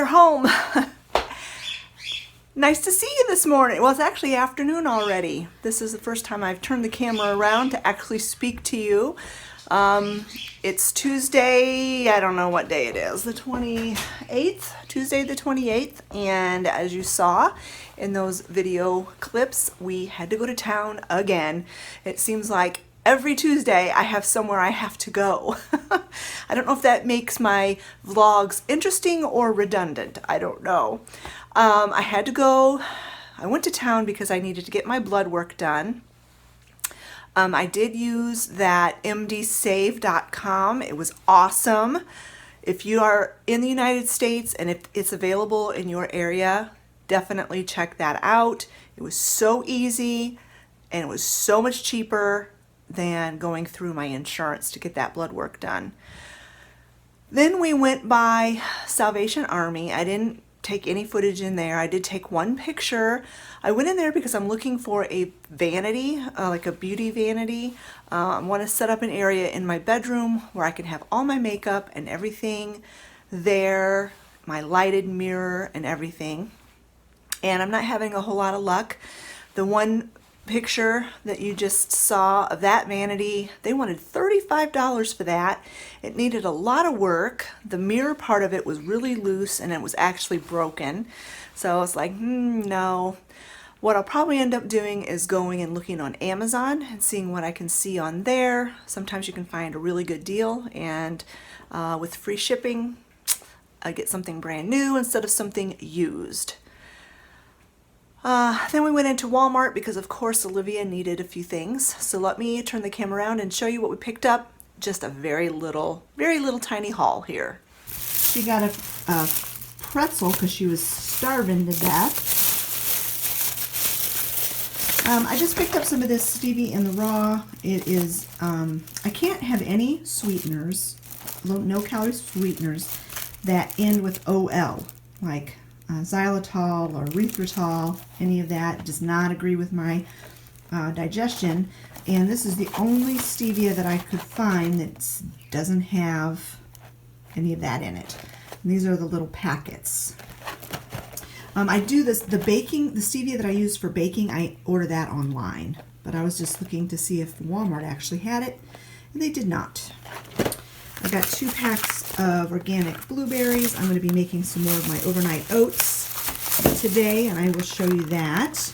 we're home. Nice to see you this morning. Well, it's actually afternoon already. This is the first time I've turned the camera around to actually speak to you. It's Tuesday, I don't know what day it is, the 28th, Tuesday the 28th, and as you saw in those video clips, we had to go to town again. It seems like every Tuesday I have somewhere I have to go. I don't know if that makes my vlogs interesting or redundant. I don't know. I had to go. I went to town because I needed to get my blood work done. I did use that mdsave.com. It was awesome. If you are in the United States and if it's available in your area, definitely check that out. It was so easy and it was so much cheaper than going through my insurance to get that blood work done. Then we went by Salvation Army. I didn't take any footage in there. I did take one picture. I went in there because I'm looking for a vanity, like a beauty vanity. I want to set up an area in my bedroom where I can have all my makeup and everything there, my lighted mirror and everything. And I'm not having a whole lot of luck. The one picture that you just saw of that vanity, they wanted $35 for that. It needed a lot of work. The mirror part of it was really loose and it was actually broken. So I was like, no. What I'll probably end up doing is going and looking on Amazon and seeing what I can see on there. Sometimes you can find a really good deal, and with free shipping, I get something brand new instead of something used. Then we went into Walmart because of course Olivia needed a few things. So let me turn the camera around and show you what we picked up. Just a very little tiny haul here. She got a pretzel because she was starving to death. I just picked up some of this stevia in the raw. It is, I can't have any sweeteners, no calorie sweeteners that end with OL, like xylitol or erythritol. Any of that does not agree with my digestion, and this is the only stevia that I could find that doesn't have any of that in it. And these are the little packets. I do this, the stevia that I use for baking, I order that online, but I was just looking to see if Walmart actually had it, and they did not. I got 2 packs of organic blueberries. I'm going to be making some more of my overnight oats today, and I will show you that.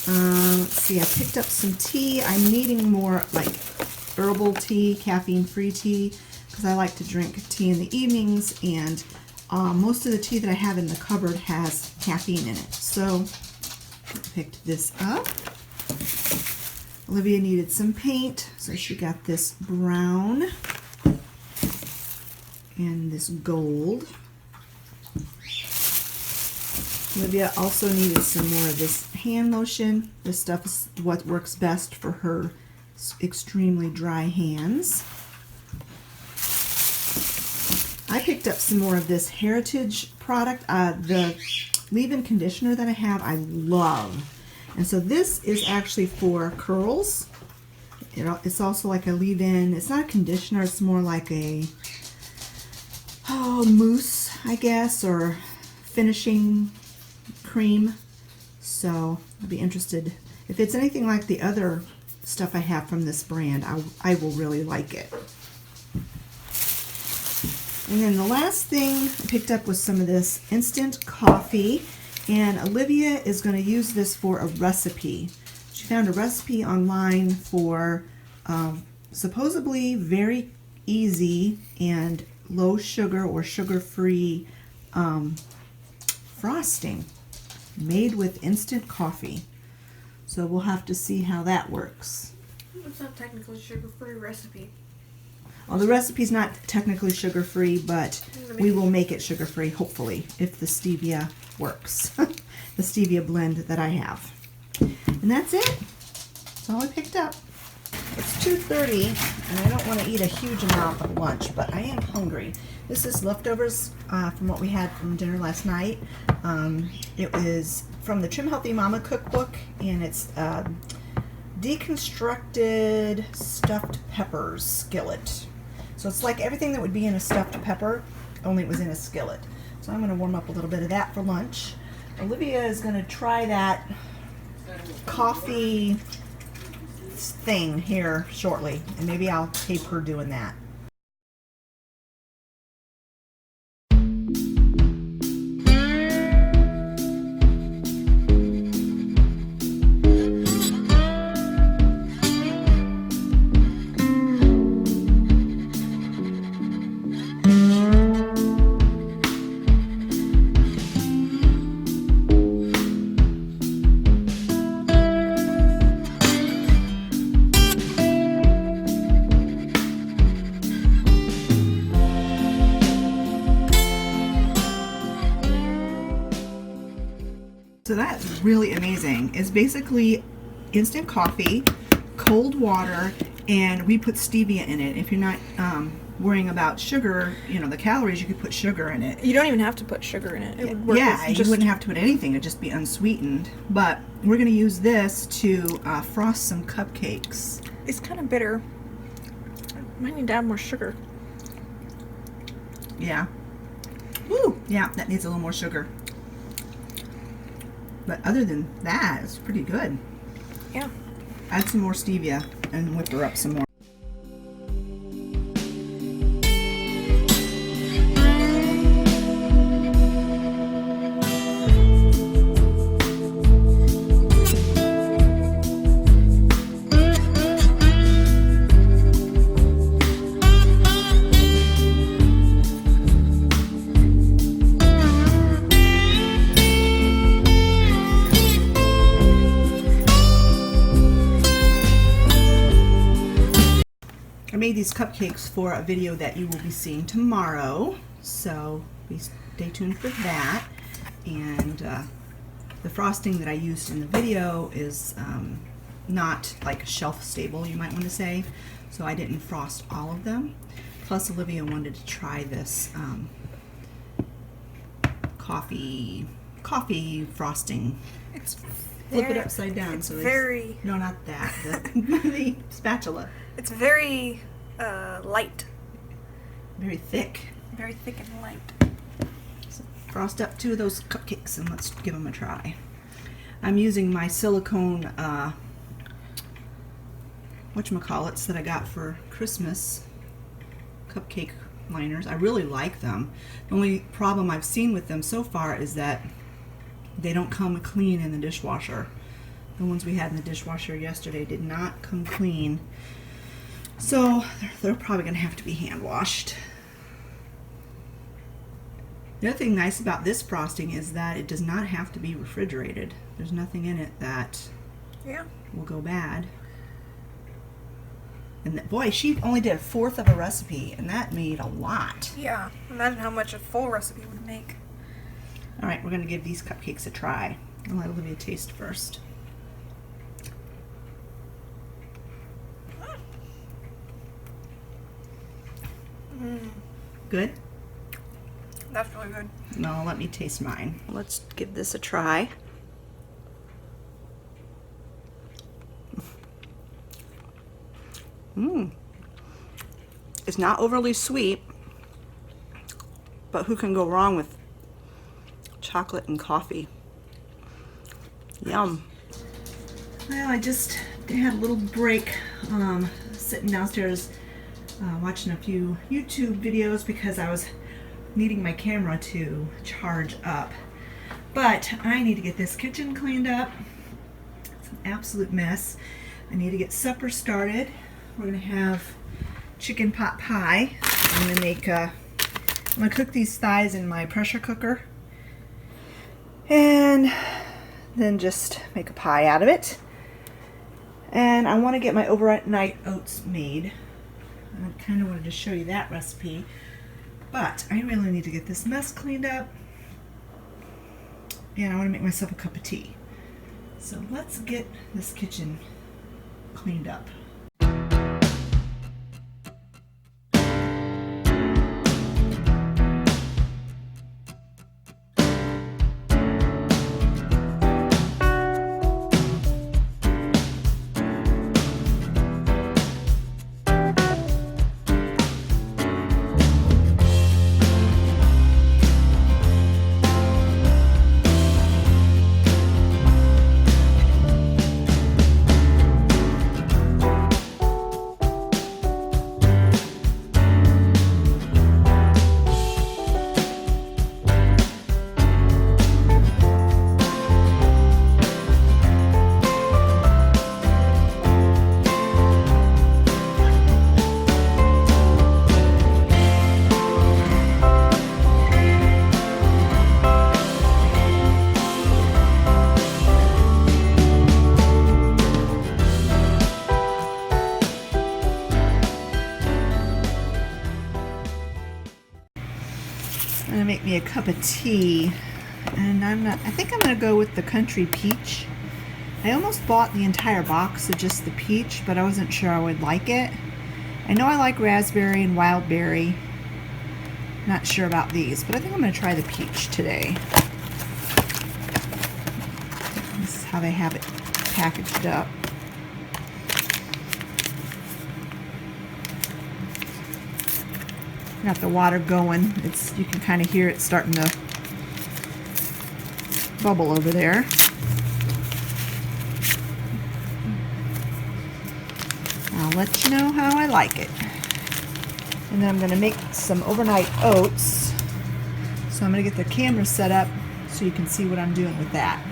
Let's see, I picked up some tea. I'm needing more like herbal tea, caffeine-free tea, because I like to drink tea in the evenings, and most of the tea that I have in the cupboard has caffeine in it. So I picked this up. Olivia needed some paint, so she got this brown and this gold. Olivia also needed some more of this hand lotion. This stuff is what works best for her extremely dry hands. I picked up some more of this Heritage product. The leave-in conditioner that I have, I love. And so this is actually for curls. It's also like a leave-in. It's not a conditioner. It's more like a mousse, I guess, or finishing cream. So I'll be interested. If it's anything like the other stuff I have from this brand, I will really like it. And then the last thing I picked up was some of this instant coffee, and Olivia is going to use this for a recipe. She found a recipe online for supposedly very easy and low sugar or sugar-free frosting made with instant coffee. So we'll have to see how that works. It's not technically a sugar-free recipe. Well, the recipe's not technically sugar-free, but we will make it sugar-free, hopefully, if the stevia works. The stevia blend that I have. And that's it. That's all I picked up. It's 2:30, and I don't want to eat a huge amount of lunch, but I am hungry. This is leftovers from what we had from dinner last night. It was from the Trim Healthy Mama cookbook, and it's deconstructed stuffed peppers skillet. So it's like everything that would be in a stuffed pepper, only it was in a skillet. So I'm going to warm up a little bit of that for lunch. Olivia is going to try that coffee thing here shortly, and maybe I'll tape her doing that. So that's really amazing. It's basically instant coffee, cold water, and we put stevia in it. If you're not worrying about sugar, you know, the calories, you could put sugar in it. You don't even have to put sugar in it. It would work. Yeah, you wouldn't have to put anything. It'd just be unsweetened. But we're going to use this to frost some cupcakes. It's kind of bitter. I might need to add more sugar. Yeah. Woo! Yeah, that needs a little more sugar. But other than that, it's pretty good. Yeah. Add some more stevia and whip her up some more. I made these cupcakes for a video that you will be seeing tomorrow, so please stay tuned for that. And the frosting that I used in the video is not like shelf stable, you might want to say, so I didn't frost all of them. Plus Olivia wanted to try this coffee frosting. It's Flip it upside down. It's so very... No, not that. The spatula. It's very light. Very thick. Very thick and light. So frost up 2 of those cupcakes and let's give them a try. I'm using my silicone whatchamacallits that I got for Christmas, cupcake liners. I really like them. The only problem I've seen with them so far is that they don't come clean in the dishwasher. The ones we had in the dishwasher yesterday did not come clean. So they're probably going to have to be hand washed. The other thing nice about this frosting is that it does not have to be refrigerated. There's nothing in it that will go bad. And boy, she only did 1/4 of a recipe, and that made a lot. Yeah, imagine how much a full recipe would make. All right, we're going to give these cupcakes a try. I'll let Olivia taste first. Good? That's really good. No, let me taste mine. Let's give this a try. It's not overly sweet, but who can go wrong with chocolate and coffee? Yum. Well, I just had a little break sitting downstairs watching a few YouTube videos because I was needing my camera to charge up. But I need to get this kitchen cleaned up. It's an absolute mess. I need to get supper started. We're gonna have chicken pot pie. I'm gonna cook these thighs in my pressure cooker and then just make a pie out of it. And I want to get my overnight oats made. I kind of wanted to show you that recipe, but I really need to get this mess cleaned up, and I want to make myself a cup of tea. So let's get this kitchen cleaned up. make me a cup of tea, and I think I'm gonna go with the country peach. I almost bought the entire box of just the peach, but I wasn't sure I would like it. I know I like raspberry and wild berry. Not sure about these, but I think I'm gonna try the peach today. This is how they have it packaged up. Got the water going. You can kind of hear it starting to bubble over there. I'll let you know how I like it. And then I'm going to make some overnight oats. So I'm going to get the camera set up so you can see what I'm doing with that.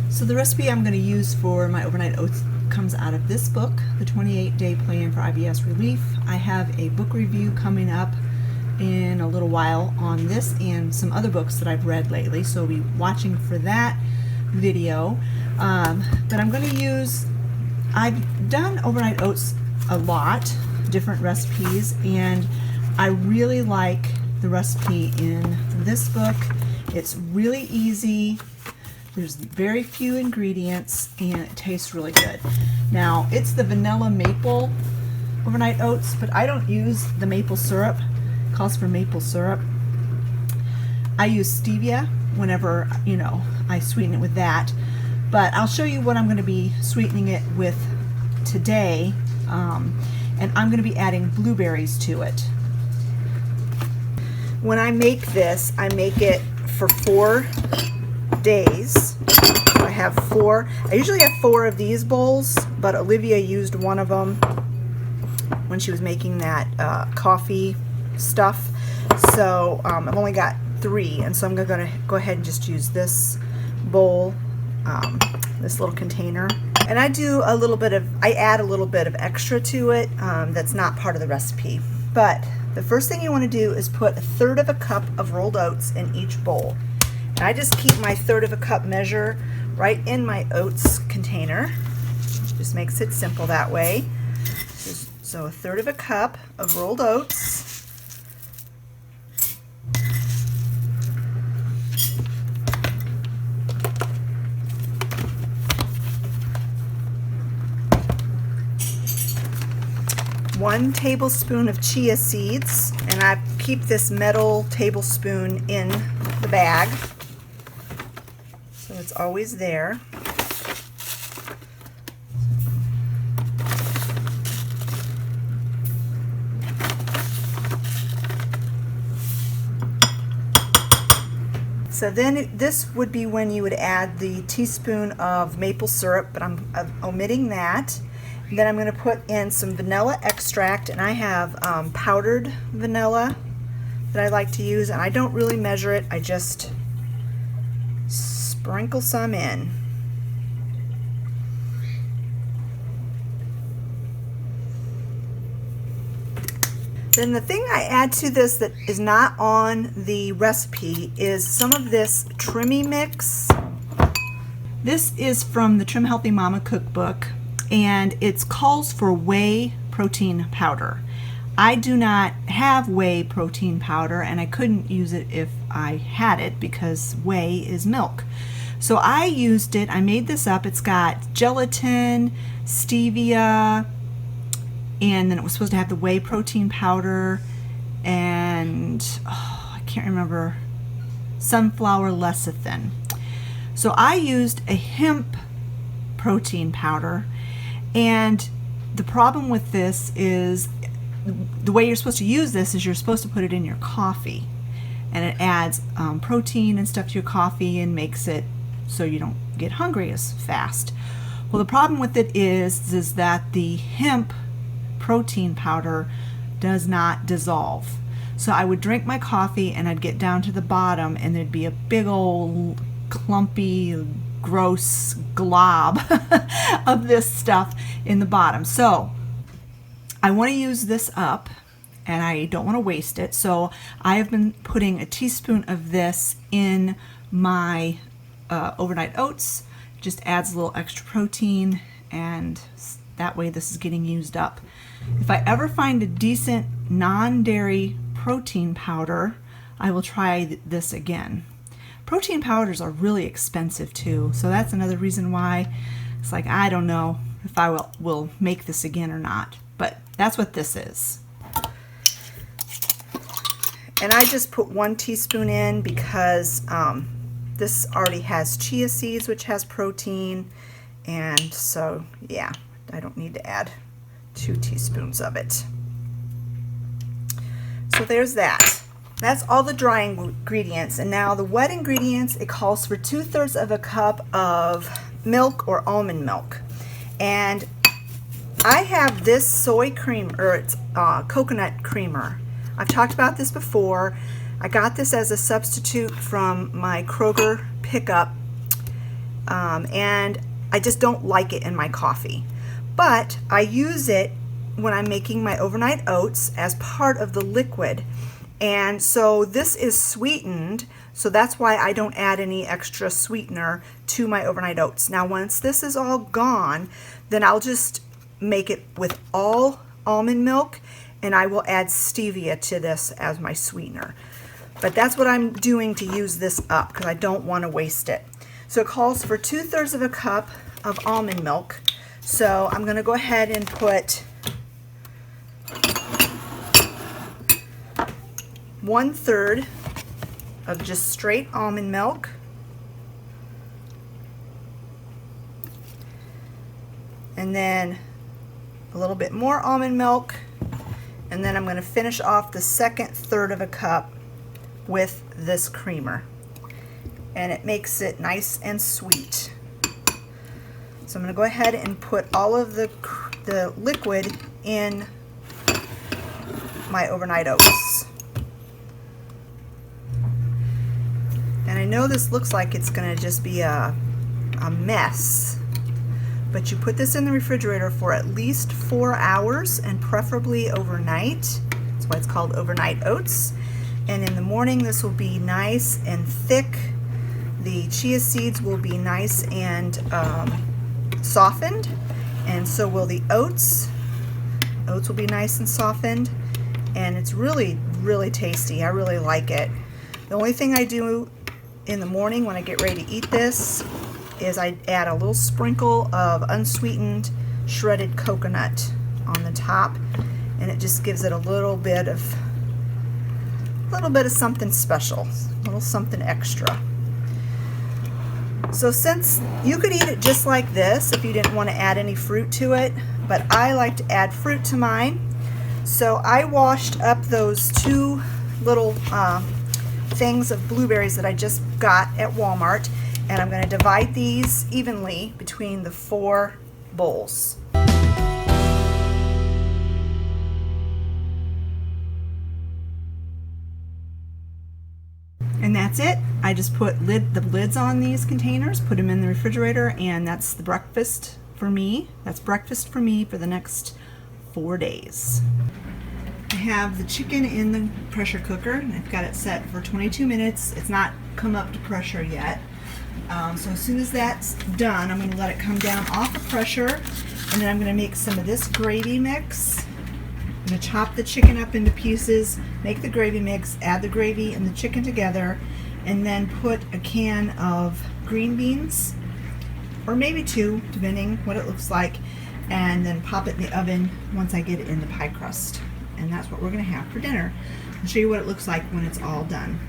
So the recipe I'm going to use for my overnight oats comes out of this book, The 28-Day Plan for IBS Relief. I have a book review coming up in a little while on this and some other books that I've read lately, so I'll be watching for that video. But I'm going to use, I've done overnight oats a lot, different recipes, and I really like the recipe in this book. It's really easy. There's very few ingredients and it tastes really good. Now, it's the vanilla maple overnight oats, but I don't use the maple syrup. It calls for maple syrup. I use stevia whenever, I sweeten it with that. But I'll show you what I'm going to be sweetening it with today. And I'm going to be adding blueberries to it. When I make this, I make it for 4 days. I usually have 4 of these bowls, but Olivia used one of them when she was making that coffee stuff. So I've only got 3, and so I'm going to go ahead and just use this bowl, this little container. And I add a little bit of extra to it that's not part of the recipe. But the first thing you want to do is put 1/3 of a cup of rolled oats in each bowl. And I just keep my 1/3 of a cup measure right in my oats container. Just makes it simple that way. So 1/3 of a cup of rolled oats. One tablespoon of chia seeds, and I keep this metal tablespoon in the bag, so it's always there. So then this would be when you would add the teaspoon of maple syrup, but I'm omitting that. Then I'm going to put in some vanilla extract, and I have powdered vanilla that I like to use, and I don't really measure it. I just sprinkle some in. Then the thing I add to this that is not on the recipe is some of this Trimmy mix. This is from the Trim Healthy Mama cookbook, and it calls for whey protein powder. I do not have whey protein powder, and I couldn't use it if I had it because whey is milk. So I used it. I made this up. It's got gelatin, stevia, and then it was supposed to have the whey protein powder and I can't remember, sunflower lecithin. So I used a hemp protein powder, and the problem with this is the way you're supposed to use this is you're supposed to put it in your coffee, and it adds protein and stuff to your coffee and makes it so you don't get hungry as fast. Well, the problem with it is that the hemp protein powder does not dissolve. So I would drink my coffee and I'd get down to the bottom and there'd be a big old clumpy gross glob of this stuff in the bottom. So I want to use this up and I don't want to waste it. So I have been putting a teaspoon of this in my overnight oats. Just adds a little extra protein, and that way this is getting used up. If I ever find a decent non-dairy protein powder, I will try this again. Protein powders are really expensive too, so that's another reason why it's like I don't know if I will make this again or not, but that's what this is. And I just put 1 teaspoon in because this already has chia seeds, which has protein, and so yeah, I don't need to add 2 teaspoons of it. So there's that. That's all the dry ingredients. And now the wet ingredients, it calls for 2/3 of a cup of milk or almond milk. And I have this soy cream, or it's coconut creamer. I've talked about this before. I got this as a substitute from my Kroger pickup, and I just don't like it in my coffee. But I use it when I'm making my overnight oats as part of the liquid. And so this is sweetened, so that's why I don't add any extra sweetener to my overnight oats. Now once this is all gone, then I'll just make it with all almond milk, and I will add stevia to this as my sweetener. But that's what I'm doing to use this up because I don't want to waste it. So it calls for 2/3 of a cup of almond milk. So I'm going to go ahead and put 1/3 of just straight almond milk. And then a little bit more almond milk. And then I'm going to finish off the second third of a cup with this creamer. And it makes it nice and sweet. So I'm going to go ahead and put all of the liquid in my overnight oats. And I know this looks like it's going to just be a mess, but you put this in the refrigerator for at least 4 hours and preferably overnight. That's why it's called overnight oats. And in the morning this will be nice and thick. The chia seeds will be nice and softened, and so will the oats. Oats will be nice and softened, and it's really, really tasty. I really like it. The only thing I do in the morning when I get ready to eat this is I add a little sprinkle of unsweetened shredded coconut on the top, and it just gives it a little bit of something special, a little something extra. So since you could eat it just like this if you didn't want to add any fruit to it, but I like to add fruit to mine. So I washed up those 2 little things of blueberries that I just got at Walmart, and I'm going to divide these evenly between the 4 bowls. And that's it. I just put the lids on these containers, put them in the refrigerator, and that's the breakfast for me. That's breakfast for me for the next 4 days. I have the chicken in the pressure cooker, and I've got it set for 22 minutes. It's not come up to pressure yet. So as soon as that's done, I'm going to let it come down off the pressure, and then I'm going to make some of this gravy mix. I'm going to chop the chicken up into pieces, make the gravy mix, add the gravy and the chicken together, and then put a can of green beans, or maybe 2, depending what it looks like, and then pop it in the oven once I get it in the pie crust. And that's what we're going to have for dinner. I'll show you what it looks like when it's all done.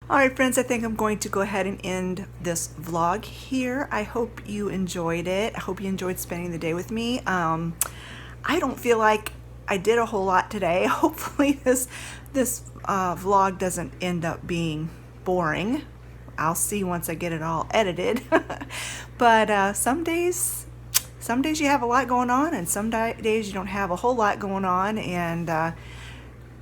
Alright friends, I think I'm going to go ahead and end this vlog here. I hope you enjoyed it. I hope you enjoyed spending the day with me. I don't feel like I did a whole lot today. Hopefully this vlog doesn't end up being boring. I'll see once I get it all edited. But some days you have a lot going on, and some days you don't have a whole lot going on, and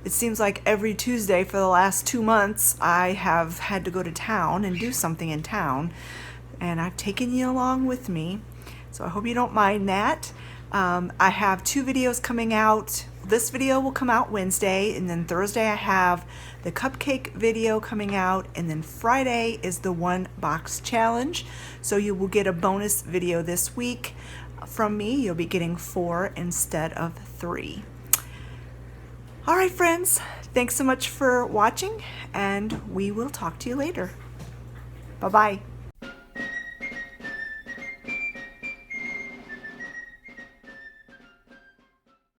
it seems like every Tuesday for the last 2 months I have had to go to town and do something in town, and I've taken you along with me, so I hope you don't mind that. I have 2 videos coming out. This video will come out Wednesday, and then Thursday I have the cupcake video coming out, and then Friday is the 1 box challenge, so you will get a bonus video this week. from me, you'll be getting 4 instead of 3. All right, friends, thanks so much for watching, and we will talk to you later. Bye-bye.